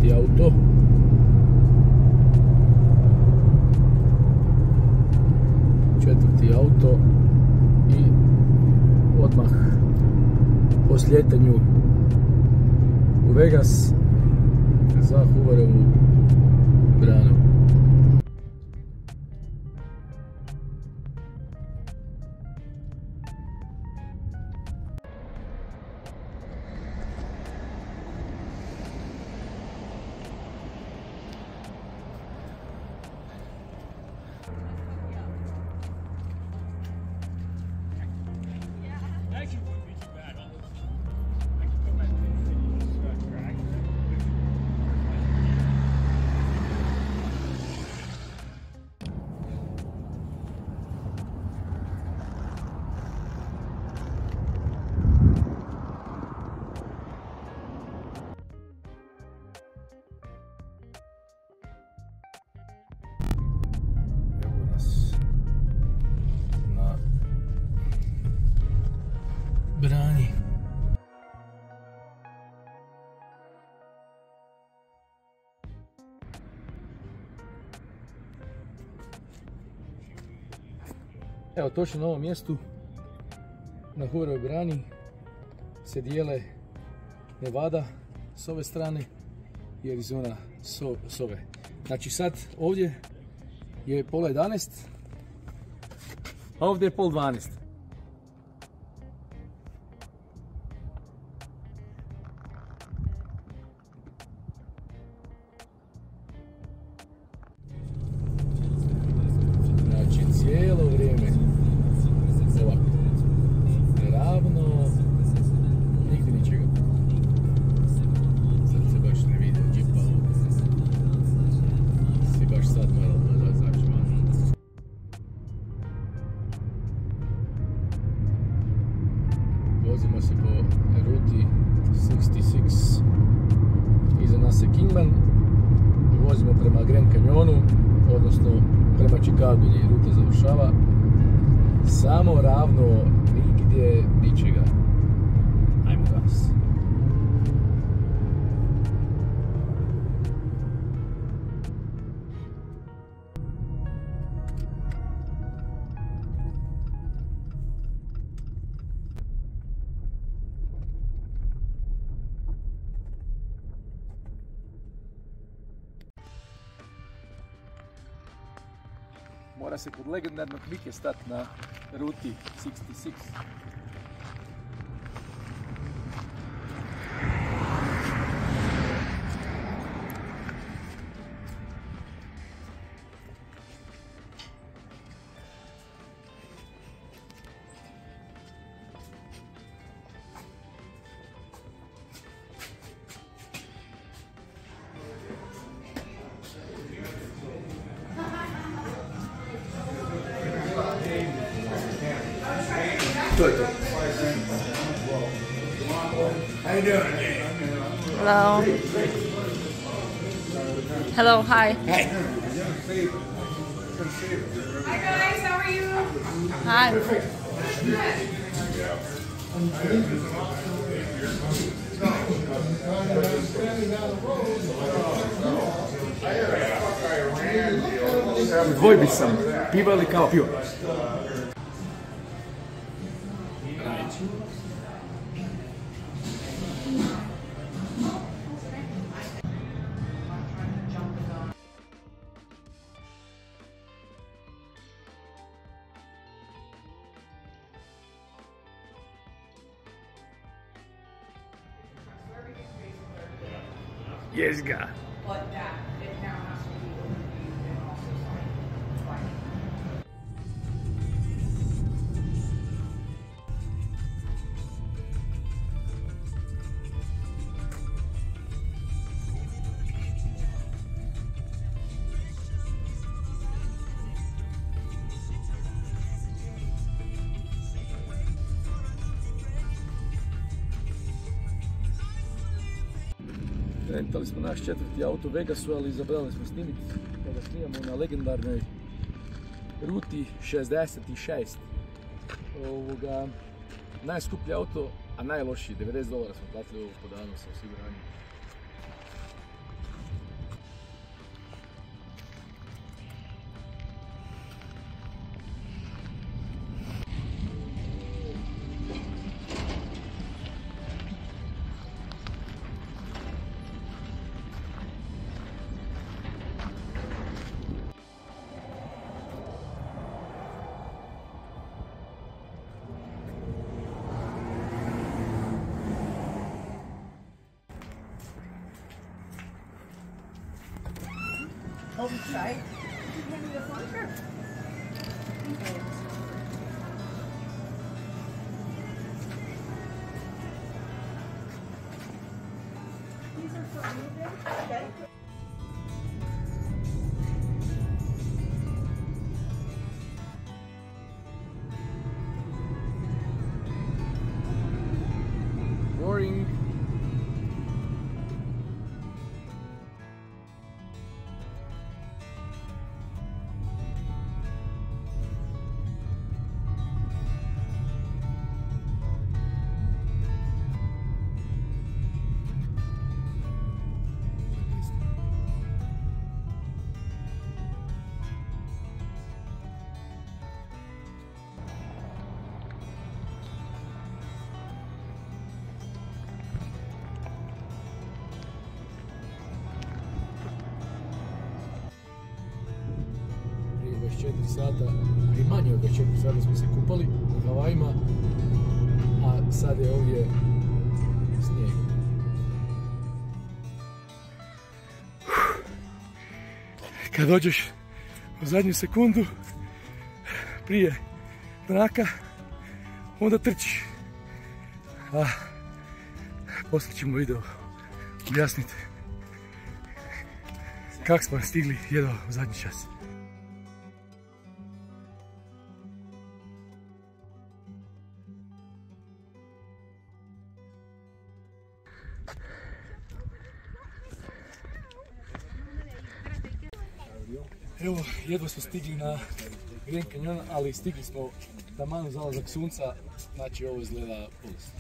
četvrti auto. Četvrti auto i odmah po sljetanju u Vegas za Hooverovu branu. Brani. Evo, točno na ovom mjestu na Hooverovoj brani se dijele Nevada s ove strane i Arizona s ove. Znači sad ovdje je pola 11, a ovdje je pol 12. Cijelo vrijeme ovako, ravno, nigdje ničega. Sad se baš ne vidi od džipa ovdje. Si baš sad moralo da zaći van. Vozimo se po ruti 66, iza nas je Kingman. Vozimo prema Grand Canyonu, odnosno prema Chicagu gdje ruta završava. Samo ravno, nigdje ničega. Ajmo gas. Mora se kod legendarnog Mike stati na ruti 66. To je to. How you doing today? Hello. Hello, hi. Hey. Hi guys, how are you? Hi. Dvojbi sam. Piva ili kao pivo? Yes, ga. But that it now has to be overviewed and also signed. Rentali smo naš četvrti auto u Vegasu, ali izabrali smo snimiti da ga snimamo na legendarnoj ruti 66. Najskuplji auto, a najlošiji, $90 smo platili ovo po danu sa osiguranjem. home site. Did you hand me the phone? Sure. These are for you, babe? Okay. Boring. Prije 24 sata, i manje od 24 sata smo se kupali na Havajima, a sad je ovdje snijeg. Kad dođeš u zadnju sekundu prije mraka, onda trčiš. A poslije ćemo video objasniti kako smo stigli jedva u zadnji čas. Evo, jedva smo stigli na Grand Canyon, ali stigli smo taman u zalazak sunca, znači ovo izgleda bolesno.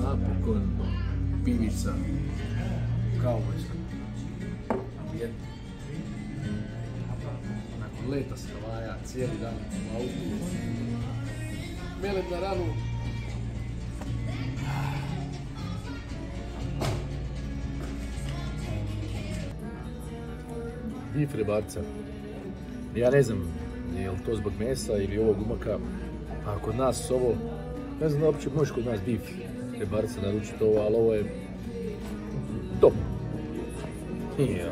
Napokon pivica, kaubojska, ambijent. Nakon leta s Havaja, cijeli dan u autu, melem na ranu. Bif rebarca. Ja ne znam je li to zbog mesa ili ovog umaka, a kod nas ovo, ne znam da uopće možeš kod nas bif rebarca naručiti ovo, ali ovo je top. Ja.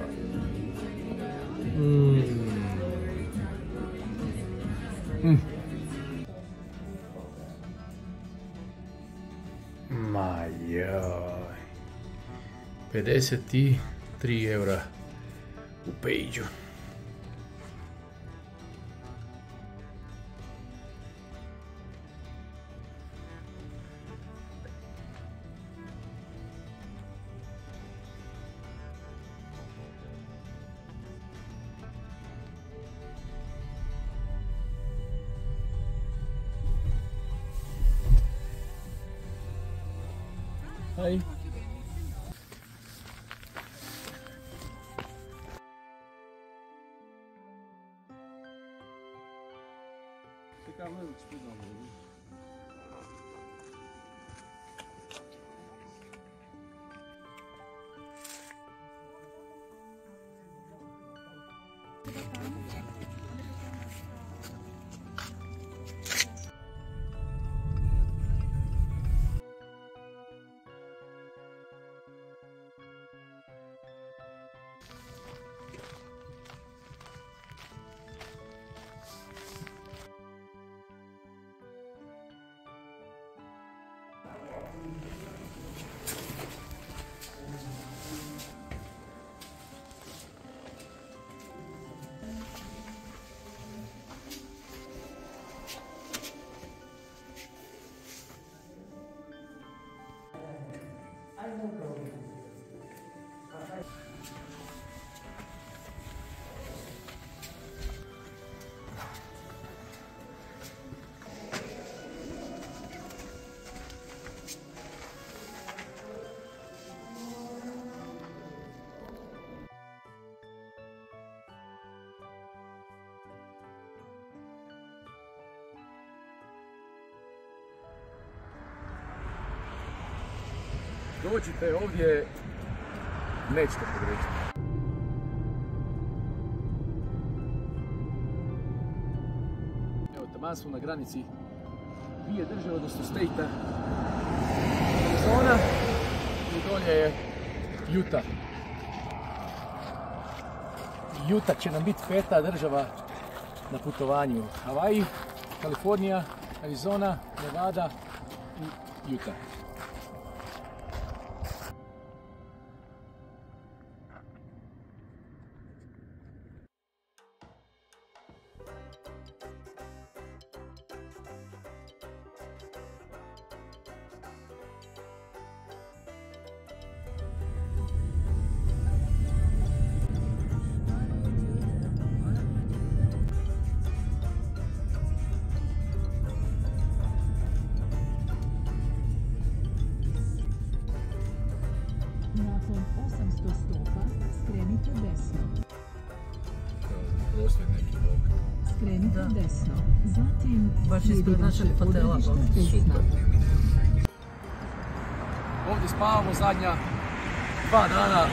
Ma joj. 53 eura u Page-u. Hi. dođite ovdje, nećete pogriješiti. Evo, taman smo na granici dvije države, odnosno stejta. Arizona i dolje je Utah. Utah će nam biti peta država na putovanju. Hawaii, Kalifornija, Arizona, Nevada i Utah. Nakon 800 stopa skrenite desno. Prostor neki bok. Skrenite desno. Zatim Baš ispred našeg hotela. Super. Ovdje spavamo zadnja 2 dana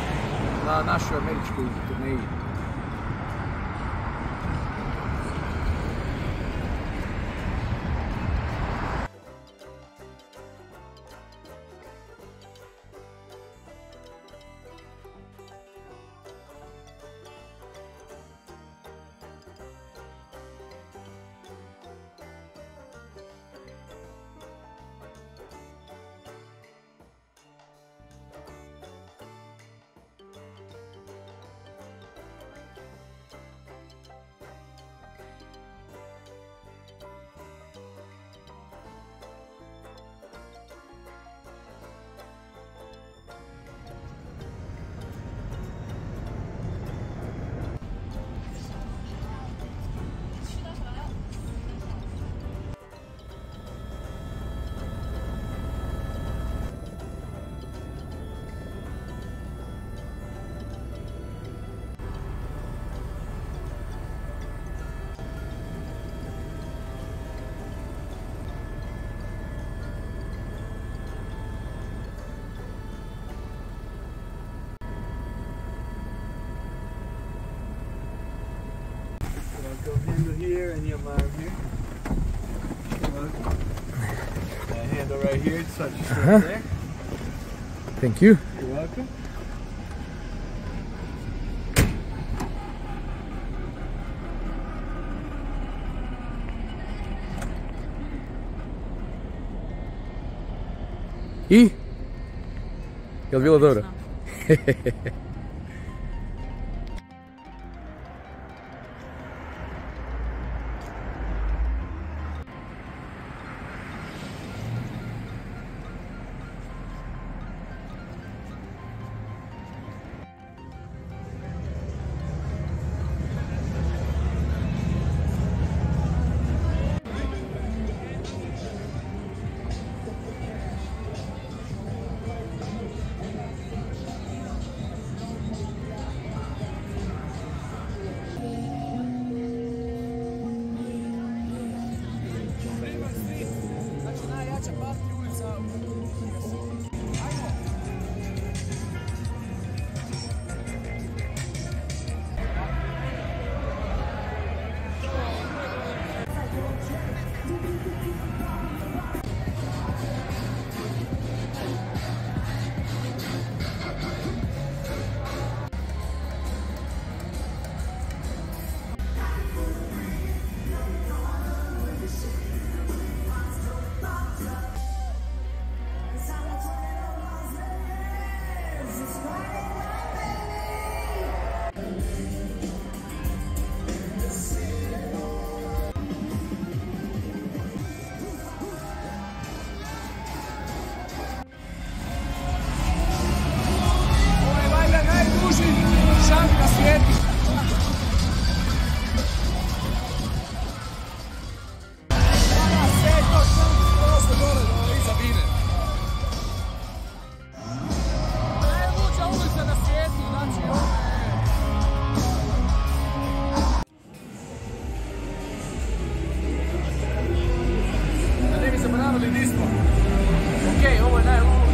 na našoj američkoj turneji. Go handle here and your arm here. You're welcome. That handle right here, touch your foot there. Thank you. You're welcome. I? Jel bilo dobro?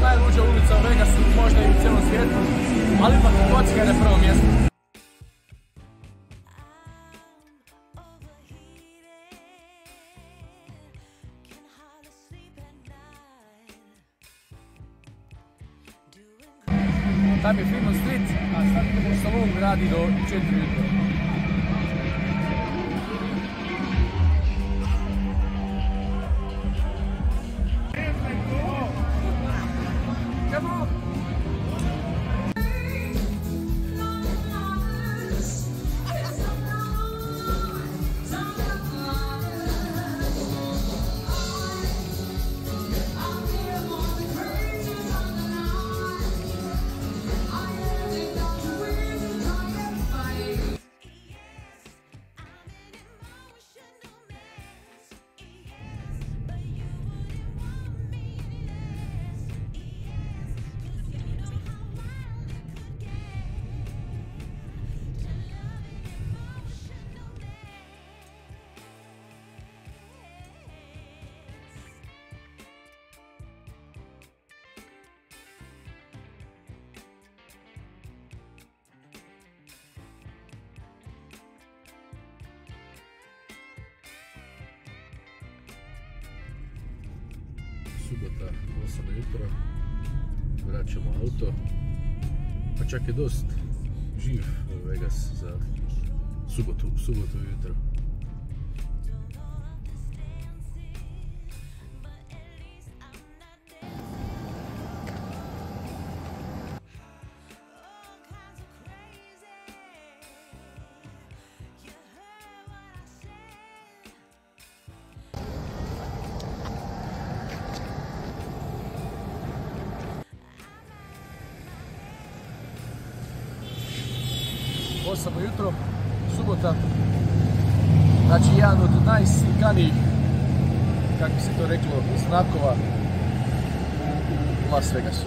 najluđa ulica u Vegasu. možda i u cijelom svijetu, ali ipak kocka je na prvom mjestu. Tam je Fremont Street, a sad salon radi do 4 ujutro. Subota, 8 ujutro, vraćamo auto, pa čak je dost živ Vegas za subotu ujutro. Osam ujutro, subota, znači jedan od najslikanijih, kako bi se to reklo, znakova u Las Vegasu.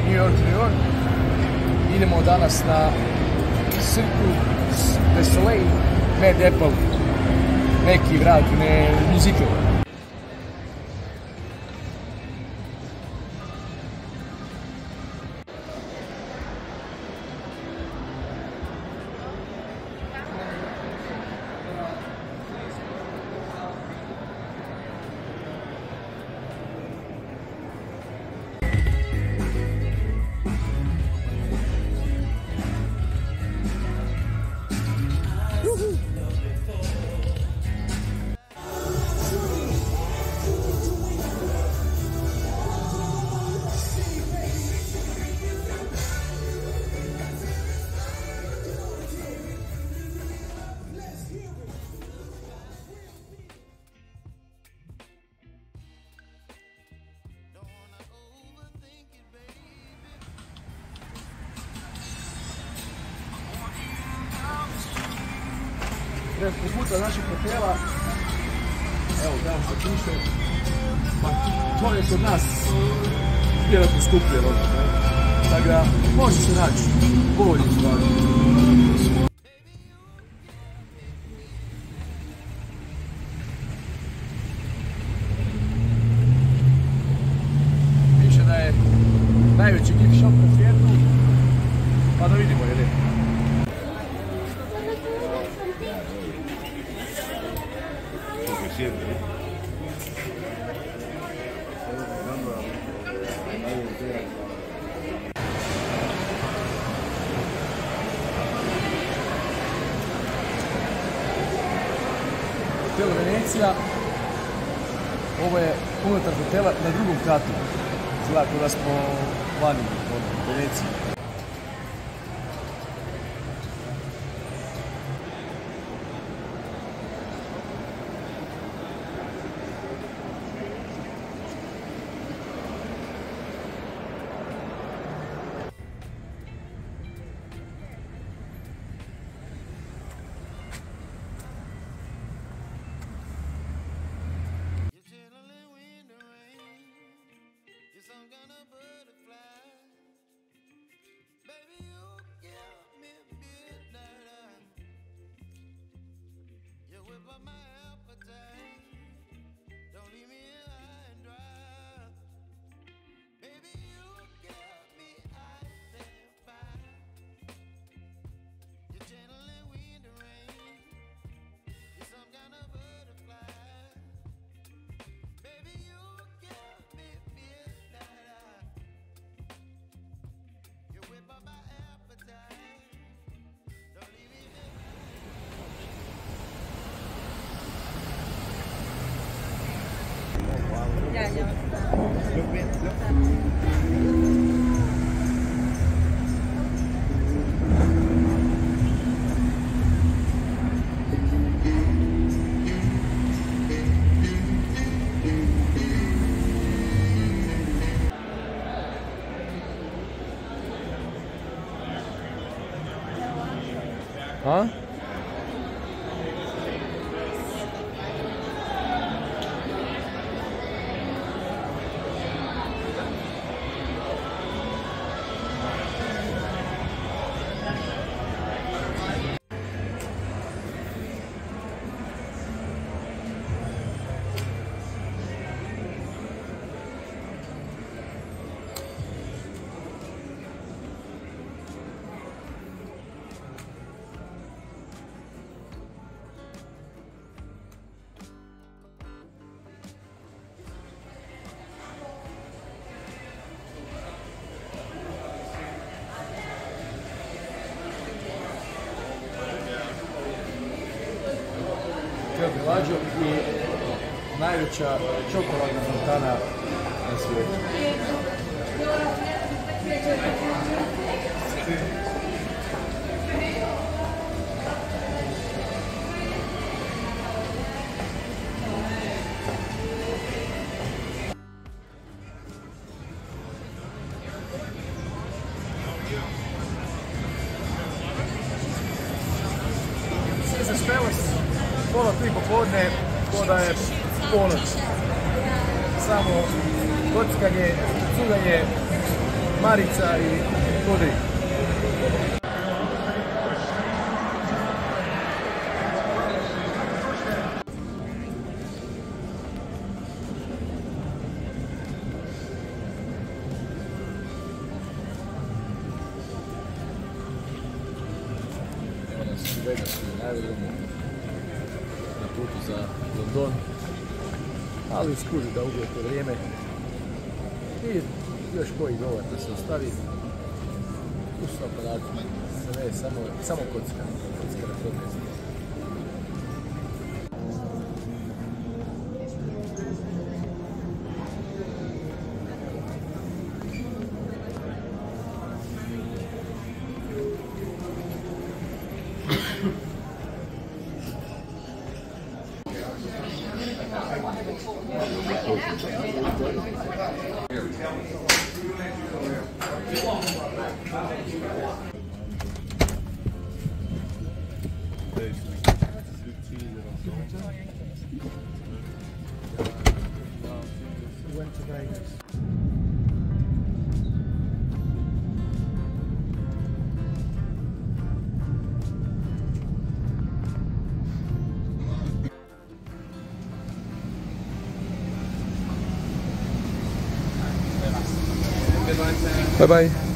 New York. Idemo danas na Cirque du Soleil, Mad Apple, neki vrat, ne muzikal. preko puta naših hotela. Evo, tamo se piše. Pa to je kod nas vjerojatno skuplje, tako da može se naći bolji stvari. Piše da je najveći gift shop na svijetu, pa da vidimo je li. Hotel Venecija, ovo je unutar hotela na drugom katu. Izgleda kao da smo vani od Venecije. A? Villaggio i najveća čokoladna fontana na svijetu. Caesar's Palace, pola 3 popodne, ko da je ponoć. Samo kockanje, cuganje, marica i kudri. Evo nas u Vegasu i aerodromu na putu za London, ali skuži da uvijete vrijeme i još koji dolar da se ostavi. Tu su aparati, ne, samo kocka na tom mjestu. Vegas. Bye bye.